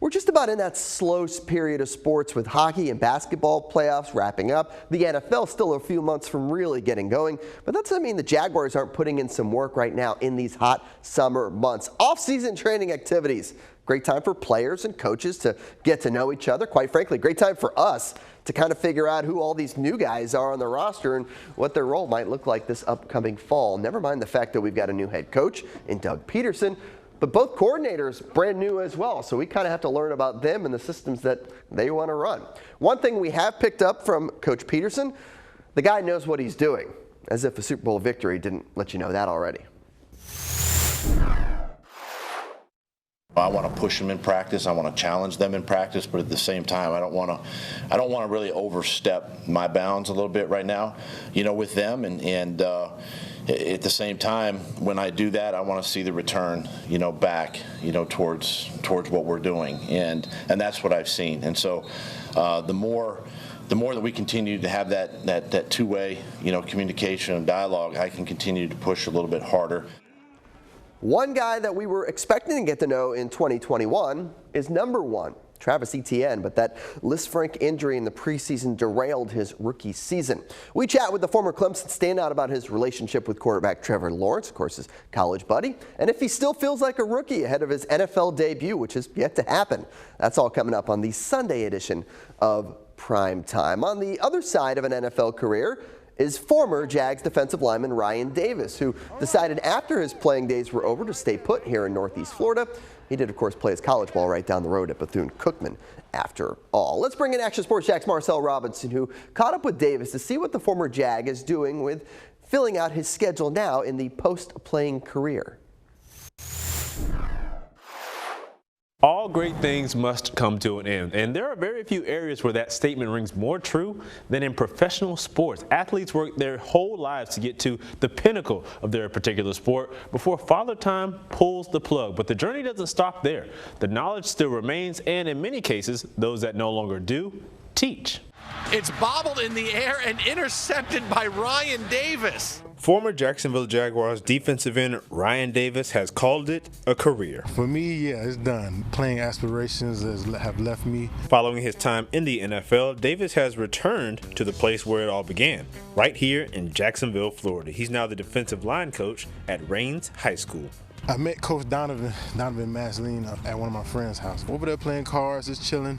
We're just about in that slow period of sports with hockey and basketball playoffs wrapping up. The NFL still a few months from really getting going, but that doesn't mean the Jaguars aren't putting in some work right now in these hot summer months. Off-season training activities. Great time for players and coaches to get to know each other. Quite frankly, great time for us to kind of figure out who all these new guys are on the roster and what their role might look like this upcoming fall. Never mind the fact that we've got a new head coach in Doug Peterson. But both coordinators brand new as well, so we kind of have to learn about them and the systems that they want to run. One thing we have picked up from Coach Peterson, the guy knows what he's doing, as if a Super Bowl victory didn't let you know that already. I want to push them in practice. I want to challenge them in practice, but at the same time, I don't want to really overstep my bounds a little bit right now, with them. And at the same time, when I do that, I want to see the return, back, towards what we're doing, and that's what I've seen. And so, the more that we continue to have that two-way, communication and dialogue, I can continue to push a little bit harder. One guy that we were expecting to get to know in 2021 is number one, Travis Etienne, but that Lisfranc injury in the preseason derailed his rookie season. We chat with the former Clemson standout about his relationship with quarterback Trevor Lawrence, of course his college buddy, and if he still feels like a rookie ahead of his NFL debut, which is yet to happen. That's all coming up on the Sunday edition of Prime Time. On the other side of an NFL career is former Jags defensive lineman Ryan Davis, who decided after his playing days were over to stay put here in Northeast Florida. He did, of course, play his college ball right down the road at Bethune-Cookman after all. Let's bring in Action Sports Jax Marcel Robinson, who caught up with Davis to see what the former Jag is doing with filling out his schedule now in the post-playing career. All great things must come to an end, and there are very few areas where that statement rings more true than in professional sports. Athletes work their whole lives to get to the pinnacle of their particular sport before Father Time pulls the plug. But the journey doesn't stop there. The knowledge still remains, and in many cases, those that no longer do, teach. It's bobbled in the air and intercepted by Ryan Davis. Former Jacksonville Jaguars defensive end Ryan Davis has called it a career. For me, yeah, it's done. Playing aspirations have left me. Following his time in the NFL, Davis has returned to the place where it all began, right here in Jacksonville, Florida. He's now the defensive line coach at Raines High School. I met Coach Donovan Masline at one of my friends' house. Over there playing cards, just chilling.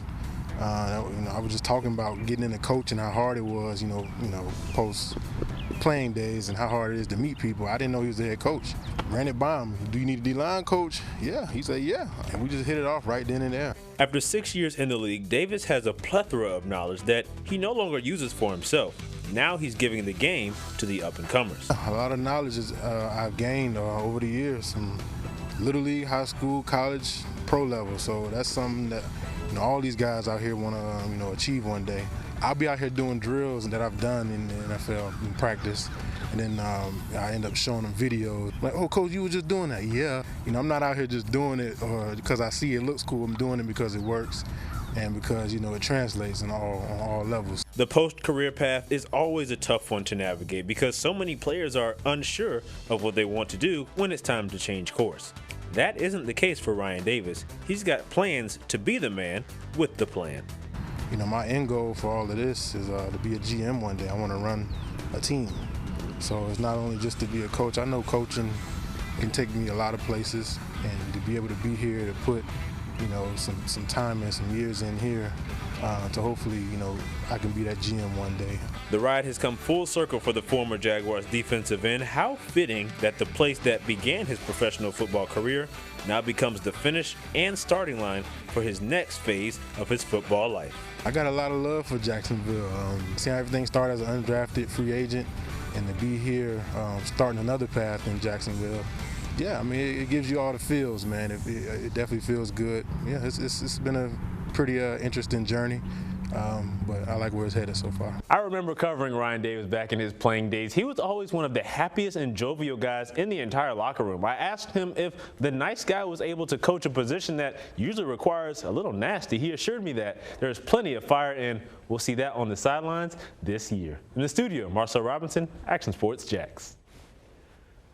I was just talking about getting into coaching, how hard it was, post playing days and how hard it is to meet people. I didn't know he was the head coach. Ran it by him. Do you need a D-line coach? Yeah. He said, yeah. And we just hit it off right then and there. After 6 years in the league, Davis has a plethora of knowledge that he no longer uses for himself. Now he's giving the game to the up-and-comers. A lot of knowledge I've gained over the years from Little League, high school, college, pro level. So that's something that all these guys out here want to achieve one day. I'll be out here doing drills that I've done in the NFL in practice, and then I end up showing them videos. Like, oh, coach, you were just doing that. Yeah. I'm not out here just doing it because I see it looks cool. I'm doing it because it works and because, it translates on all levels. The post-career path is always a tough one to navigate because so many players are unsure of what they want to do when it's time to change course. That isn't the case for Ryan Davis. He's got plans to be the man with the plan. My end goal for all of this is to be a GM one day. I want to run a team. So it's not only just to be a coach. I know coaching can take me a lot of places, and to be able to be here to put, some time and some years in here to hopefully, I can be that GM one day. The ride has come full circle for the former Jaguars defensive end. How fitting that the place that began his professional football career now becomes the finish and starting line for his next phase of his football life. I got a lot of love for Jacksonville. Seeing everything started as an undrafted free agent and to be here starting another path in Jacksonville. Yeah, it gives you all the feels, man. It definitely feels good. Yeah, it's been a pretty interesting journey. But I like where it's headed so far. I remember covering Ryan Davis back in his playing days. He was always one of the happiest and jovial guys in the entire locker room. I asked him if the nice guy was able to coach a position that usually requires a little nasty. He assured me that there's plenty of fire, and we'll see that on the sidelines this year. In the studio, Marcel Robinson, Action Sports Jax.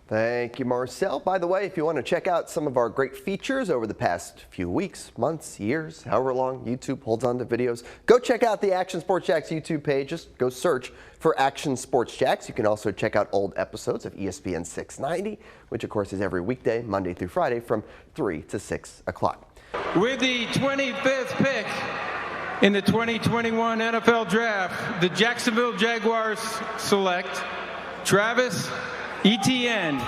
Thank you, Marcel. By the way, if you want to check out some of our great features over the past few weeks, months, years, however long YouTube holds on to videos, go check out the Action Sports Jax YouTube page. Just go search for Action Sports Jax. You can also check out old episodes of ESPN 690, which of course is every weekday, Monday through Friday from 3 to 6 o'clock. With the 25th pick in the 2021 NFL Draft, the Jacksonville Jaguars select Travis Etienne,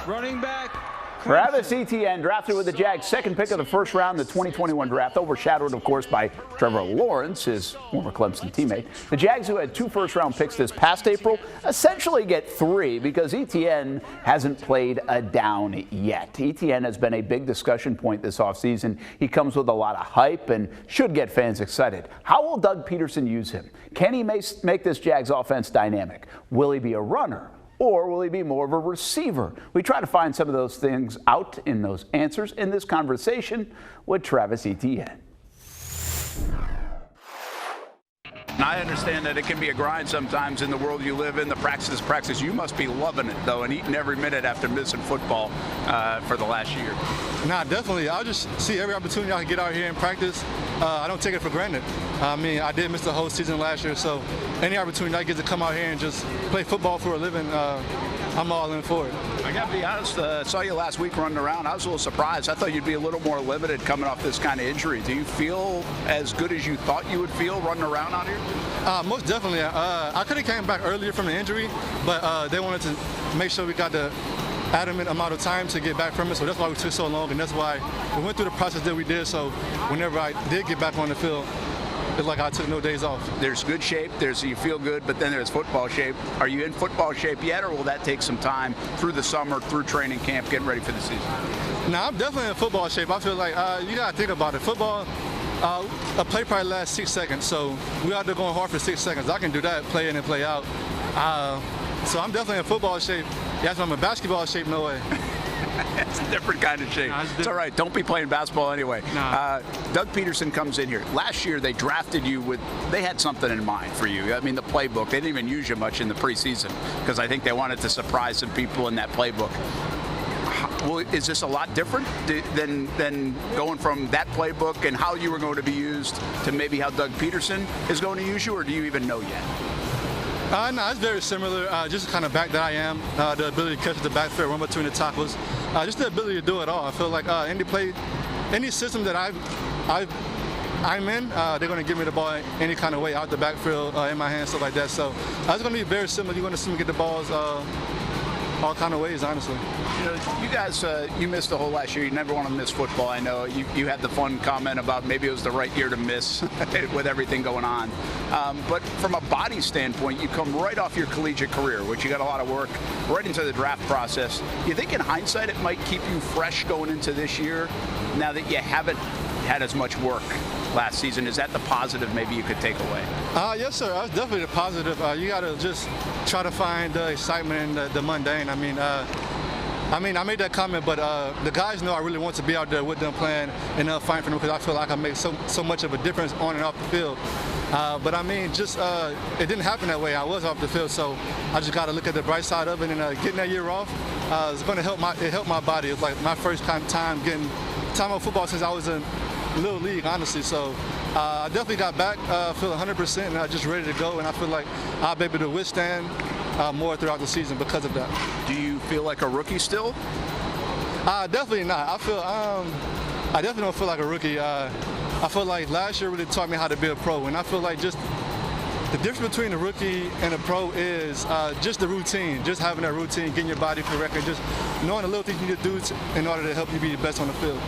running back. Travis Etienne, drafted with the Jags, second pick of the first round, the 2021 draft, overshadowed, of course, by Trevor Lawrence, his former Clemson teammate. The Jags, who had 2 first-round picks this past April, essentially get 3 because Etienne hasn't played a down yet. Etienne has been a big discussion point this offseason. He comes with a lot of hype and should get fans excited. How will Doug Peterson use him? Can he make this Jags offense dynamic? Will he be a runner? Or will he be more of a receiver? We try to find some of those things out in those answers in this conversation with Travis Etienne. I understand that it can be a grind sometimes in the world you live in. The practice. You must be loving it, though, and eating every minute after missing football for the last year. Nah, definitely. I'll just see every opportunity I can get out here and practice. I don't take it for granted. I mean, I did miss the whole season last year, so any opportunity I get to come out here and just play football for a living, I'm all in for it. I got to be honest, I saw you last week running around. I was a little surprised. I thought you'd be a little more limited coming off this kind of injury. Do you feel as good as you thought you would feel running around out here? Most definitely. I could have came back earlier from the injury, but they wanted to make sure we got the adamant amount of time to get back from it, so that's why we took so long, and that's why we went through the process that we did, so whenever I did get back on the field, it's like I took no days off. There's good shape, you feel good, but then there's football shape. Are you in football shape yet, or will that take some time through the summer, through training camp, getting ready for the season? No, I'm definitely in football shape. I feel like you got to think about it. Football, a play probably lasts 6 seconds, so we out there going hard for 6 seconds. I can do that, play in and play out. So I'm definitely in football shape. Yes, I'm in basketball shape, no way. It's a different kind of shape. No, it's all right. Don't be playing basketball anyway. No. Doug Peterson comes in here. Last year, they drafted you with, they had something in mind for you. I mean, the playbook, they didn't even use you much in the preseason because I think they wanted to surprise some people in that playbook. Well, is this a lot different than going from that playbook and how you were going to be used to maybe how Doug Peterson is going to use you, or do you even know yet? No, it's very similar. Just the kind of back that I am, the ability to catch the backfield, run between the tackles, just the ability to do it all. I feel like any system that I'm in, they're going to give me the ball any kind of way out the backfield, in my hands, stuff like that. So it's going to be very similar. You're going to see me get the balls all kind of ways, honestly. You know, you guys, you missed the whole last year. You never want to miss football. I know you had the fun comment about maybe it was the right year to miss with everything going on. But from a body standpoint, you come right off your collegiate career, which you got a lot of work, right into the draft process. You think in hindsight it might keep you fresh going into this year now that you haven't had as much work last season? Is that the positive maybe you could take away? Yes, sir. That's definitely the positive. You got to just try to find the excitement in the mundane. I mean, I made that comment, but the guys know I really want to be out there with them playing and fighting for them because I feel like I make so much of a difference on and off the field. But I mean, just it didn't happen that way. I was off the field, so I just got to look at the bright side of it. And getting that year off is going to help my body. It's like my first time getting time on football since I was in little league, honestly. So I definitely got back, feel 100%, and I'm just ready to go. And I feel like I'll be able to withstand more throughout the season because of that. Do you feel like a rookie still? Definitely not. I definitely don't feel like a rookie. I feel like last year really taught me how to be a pro, and I feel like just the difference between a rookie and a pro is just the routine, just having that routine, getting your body correct, and just knowing the little things you need to do in order to help you be the best on the field.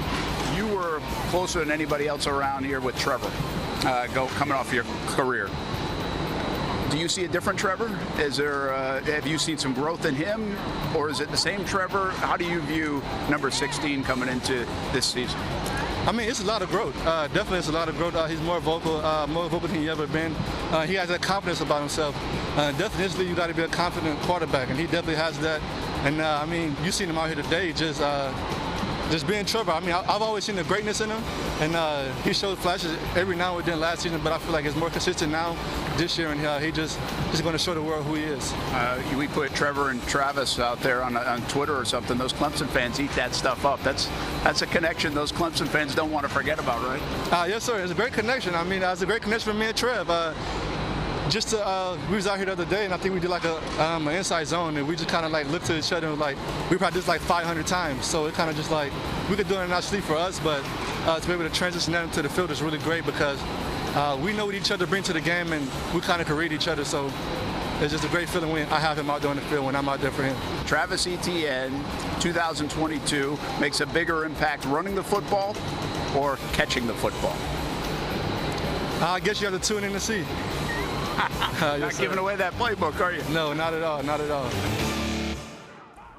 You were closer than anybody else around here with Trevor, coming off your career. Do you see a different Trevor? Have you seen some growth in him, or is it the same Trevor? How do you view number 16 coming into this season? I mean, it's a lot of growth. Definitely, it's a lot of growth. He's more vocal than he's ever been. He has that confidence about himself. Definitely, you got to be a confident quarterback, and he definitely has that. And I mean, you seen him out here today, just just being Trevor. I mean, I've always seen the greatness in him, and he showed flashes every now and then last season, but I feel like it's more consistent now this year, and he's going to show the world who he is. We put Trevor and Travis out there on Twitter or something. Those Clemson fans eat that stuff up. That's a connection those Clemson fans don't want to forget about, right? Yes, sir. It's a great connection. I mean, it's a great connection for me and Trev. We was out here the other day, and I think we did like an inside zone, and we just kind of like looked to each other, and like we practiced like 500 times. So it kind of just like we could do it in our sleep for us, but to be able to transition that into the field is really great because we know what each other bring to the game, and we kind of can read each other. So it's just a great feeling when I have him out there on the field when I'm out there for him. Travis Etienne, 2022, makes a bigger impact running the football or catching the football? I guess you have to tune in to see. Not giving away that playbook, are you? No, not at all, not at all.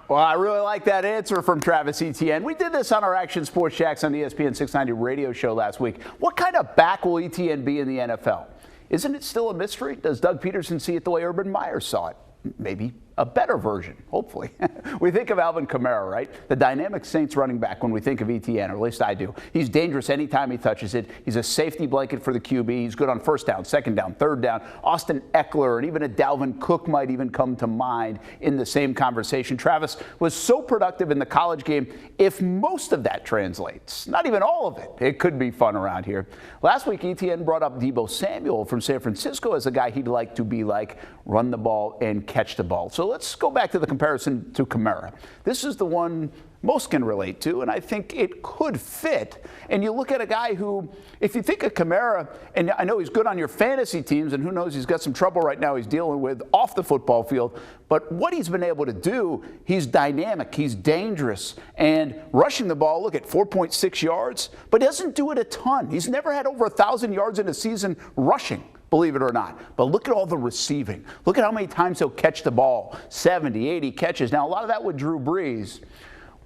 Well, I really like that answer from Travis Etienne. We did this on our Action Sports Jax on the ESPN 690 radio show last week. What kind of back will Etienne be in the NFL? Isn't it still a mystery? Does Doug Peterson see it the way Urban Meyer saw it? Maybe a better version, hopefully. We think of Alvin Kamara, right? The dynamic Saints running back when we think of Etienne, or at least I do. He's dangerous anytime he touches it. He's a safety blanket for the QB. He's good on first down, second down, third down. Austin Eckler and even a Dalvin Cook might even come to mind in the same conversation. Travis was so productive in the college game. If most of that translates, not even all of it, it could be fun around here. Last week, Etienne brought up Deebo Samuel from San Francisco as a guy he'd like to be like, run the ball and catch the ball. So let's go back to the comparison to Kamara. This is the one most can relate to, and I think it could fit. And you look at a guy who, if you think of Kamara, and I know he's good on your fantasy teams, and who knows, he's got some trouble right now he's dealing with off the football field, but what he's been able to do, he's dynamic, he's dangerous, and rushing the ball, look at 4.6 yards, but he doesn't do it a ton. He's never had over 1,000 yards in a season rushing, believe it or not. But look at all the receiving. Look at how many times he'll catch the ball, 70, 80 catches. Now, a lot of that with Drew Brees.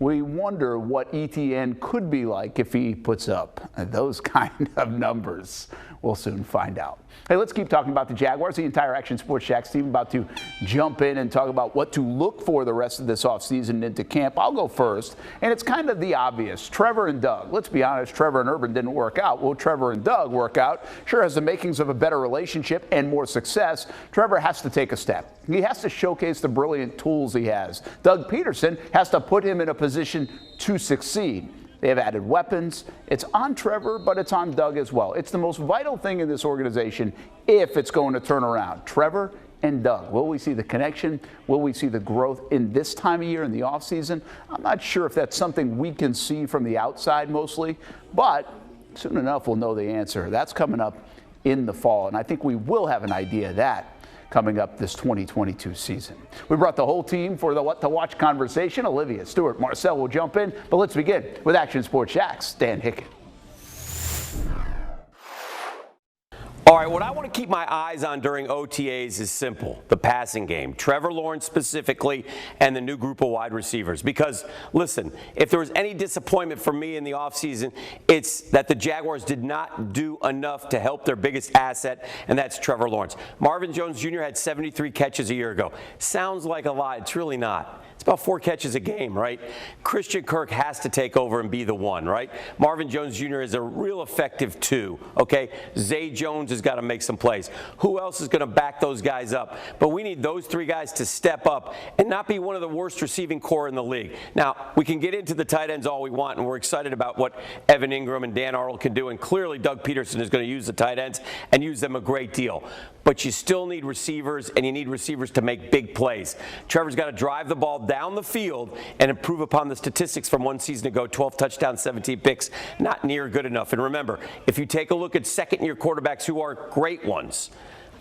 We wonder what Etienne could be like if he puts up those kind of numbers. We'll soon find out. Hey, let's keep talking about the Jaguars. The entire Action Sports Jax team about to jump in and talk about what to look for the rest of this offseason into camp. I'll go first, and it's kind of the obvious. Trevor and Doug. Let's be honest, Trevor and Urban didn't work out. Will Trevor and Doug work out? Sure has the makings of a better relationship and more success. Trevor has to take a step. He has to showcase the brilliant tools he has. Doug Peterson has to put him in a position to succeed. They have added weapons. It's on Trevor, but it's on Doug as well. It's the most vital thing in this organization if it's going to turn around. Trevor and Doug. Will we see the connection? Will we see the growth in this time of year in the offseason? I'm not sure if that's something we can see from the outside mostly, but soon enough we'll know the answer. That's coming up in the fall, and I think we will have an idea of that coming up this 2022 season. We brought the whole team for the What to Watch conversation. Olivia, Stewart, Marcel will jump in, but let's begin with Action Sports Jax, Dan Hicken. All right, what I want to keep my eyes on during OTAs is simple, the passing game. Trevor Lawrence specifically and the new group of wide receivers. Because, listen, if there was any disappointment for me in the offseason, it's that the Jaguars did not do enough to help their biggest asset, and that's Trevor Lawrence. Marvin Jones Jr. had 73 catches a year ago. Sounds like a lot. It's really not. It's about 4 catches a game, right? Christian Kirk has to take over and be the one, right? Marvin Jones Jr. is a real effective 2, okay? Zay Jones has got to make some plays. Who else is going to back those guys up? But we need those 3 guys to step up and not be one of the worst receiving core in the league. Now, we can get into the tight ends all we want, and we're excited about what Evan Ingram and Dan Arnold can do, and clearly Doug Peterson is going to use the tight ends and use them a great deal. But you still need receivers, and you need receivers to make big plays. Trevor's got to drive the ball down the field and improve upon the statistics from one season ago, 12 touchdowns, 17 picks, not near good enough. And remember, if you take a look at second-year quarterbacks who are great ones,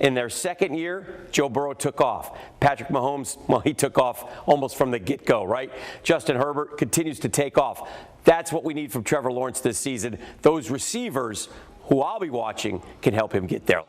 in their second year, Joe Burrow took off. Patrick Mahomes, well, he took off almost from the get-go, right? Justin Herbert continues to take off. That's what we need from Trevor Lawrence this season. Those receivers, who I'll be watching, can help him get there.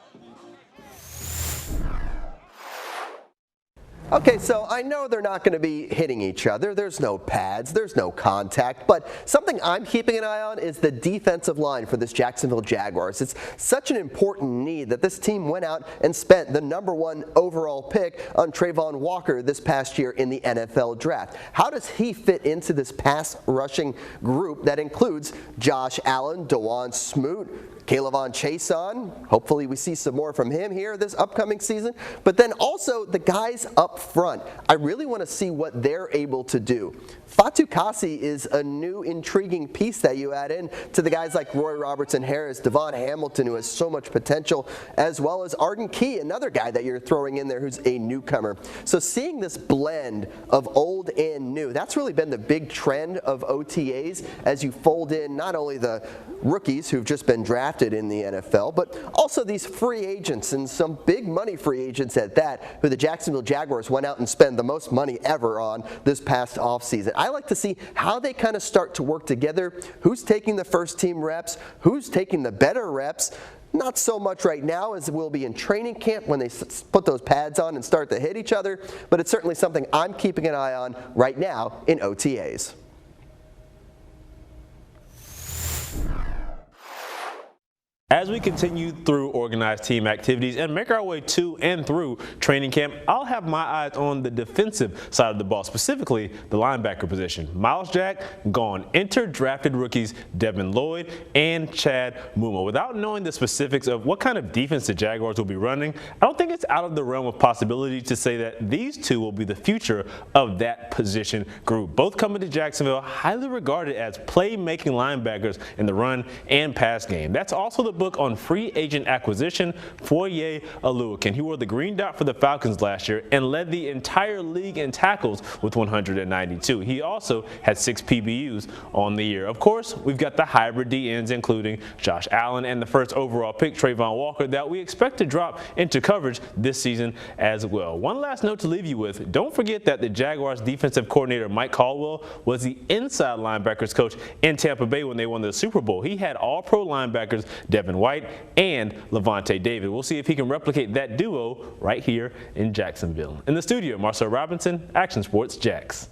Okay, so I know they're not going to be hitting each other. There's no pads, there's no contact, but something I'm keeping an eye on is the defensive line for this Jacksonville Jaguars. It's such an important need that this team went out and spent the #1 overall pick on Trayvon Walker this past year in the NFL draft. How does he fit into this pass rushing group that includes Josh Allen, DeJuan Smoot, Kayvon Chason? Hopefully we see some more from him here this upcoming season. But then also the guys up front. I really want to see what they're able to do. Fatu Kasi is a new intriguing piece that you add in to the guys like Roy Robertson-Harris, Devon Hamilton, who has so much potential, as well as Arden Key, another guy that you're throwing in there who's a newcomer. So seeing this blend of old and new, that's really been the big trend of OTAs as you fold in not only the rookies who've just been drafted in the NFL, but also these free agents, and some big money free agents at that, who the Jacksonville Jaguars went out and spent the most money ever on this past offseason. I like to see how they kind of start to work together, who's taking the first team reps, who's taking the better reps. Not so much right now as it will be in training camp when they put those pads on and start to hit each other, but it's certainly something I'm keeping an eye on right now in OTAs. As we continue through organized team activities and make our way to and through training camp, I'll have my eyes on the defensive side of the ball, specifically the linebacker position. Miles Jack gone. Enter drafted rookies Devin Lloyd and Chad Muma. Without knowing the specifics of what kind of defense the Jaguars will be running, I don't think it's out of the realm of possibility to say that these two will be the future of that position group. Both coming to Jacksonville, highly regarded as playmaking linebackers in the run and pass game. That's also the book on free agent acquisition for Foye Oluokun. He wore the green dot for the Falcons last year and led the entire league in tackles with 192. He also had 6 PBUs on the year. Of course, we've got the hybrid DNs, including Josh Allen and the first overall pick, Trayvon Walker, that we expect to drop into coverage this season as well. One last note to leave you with, don't forget that the Jaguars defensive coordinator Mike Caldwell was the inside linebackers coach in Tampa Bay when they won the Super Bowl. He had all-pro linebackers Devin White and Levante David. We'll see if he can replicate that duo right here in Jacksonville. In the studio, Marcel Robinson, Action Sports Jax.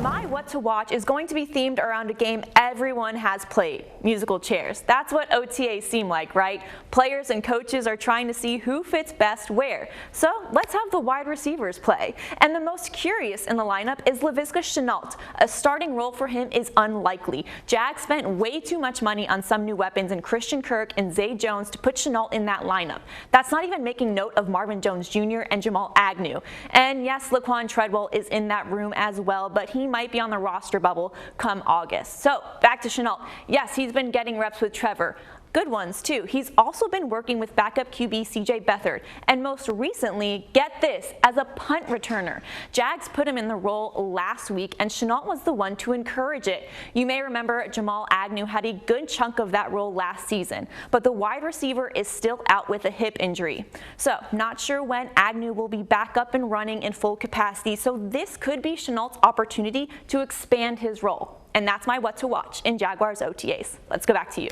My What to Watch is going to be themed around a game everyone has played, musical chairs. That's what OTAs seem like, right? Players and coaches are trying to see who fits best where. So let's have the wide receivers play. And the most curious in the lineup is Laviska Shenault. A starting role for him is unlikely. Jags spent way too much money on some new weapons in Christian Kirk and Zay Jones to put Shenault in that lineup. That's not even making note of Marvin Jones Jr. and Jamal Agnew. And yes, Laquan Treadwell is in that room as well, but he might be on the roster bubble come August. So back to Shenault. Yes, he's been getting reps with Trevor. Good ones too. He's also been working with backup QB CJ Beathard, and most recently, get this, as a punt returner. Jags put him in the role last week, and Shenault was the one to encourage it. You may remember Jamal Agnew had a good chunk of that role last season, but the wide receiver is still out with a hip injury. So not sure when Agnew will be back up and running in full capacity, so this could be Shenault's opportunity to expand his role. And that's my What to Watch in Jaguars OTAs. Let's go back to you.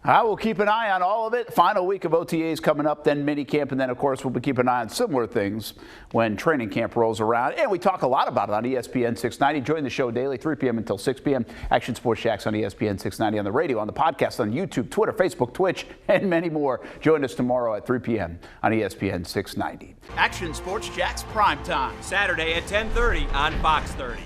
I will keep an eye on all of it. Final week of OTAs coming up, then minicamp, and then, of course, we'll be keeping an eye on similar things when training camp rolls around. And we talk a lot about it on ESPN 690. Join the show daily, 3 p.m. until 6 p.m. Action Sports Jax on ESPN 690 on the radio, on the podcast, on YouTube, Twitter, Facebook, Twitch, and many more. Join us tomorrow at 3 p.m. on ESPN 690. Action Sports Jax Primetime, Saturday at 10:30 on Fox 30.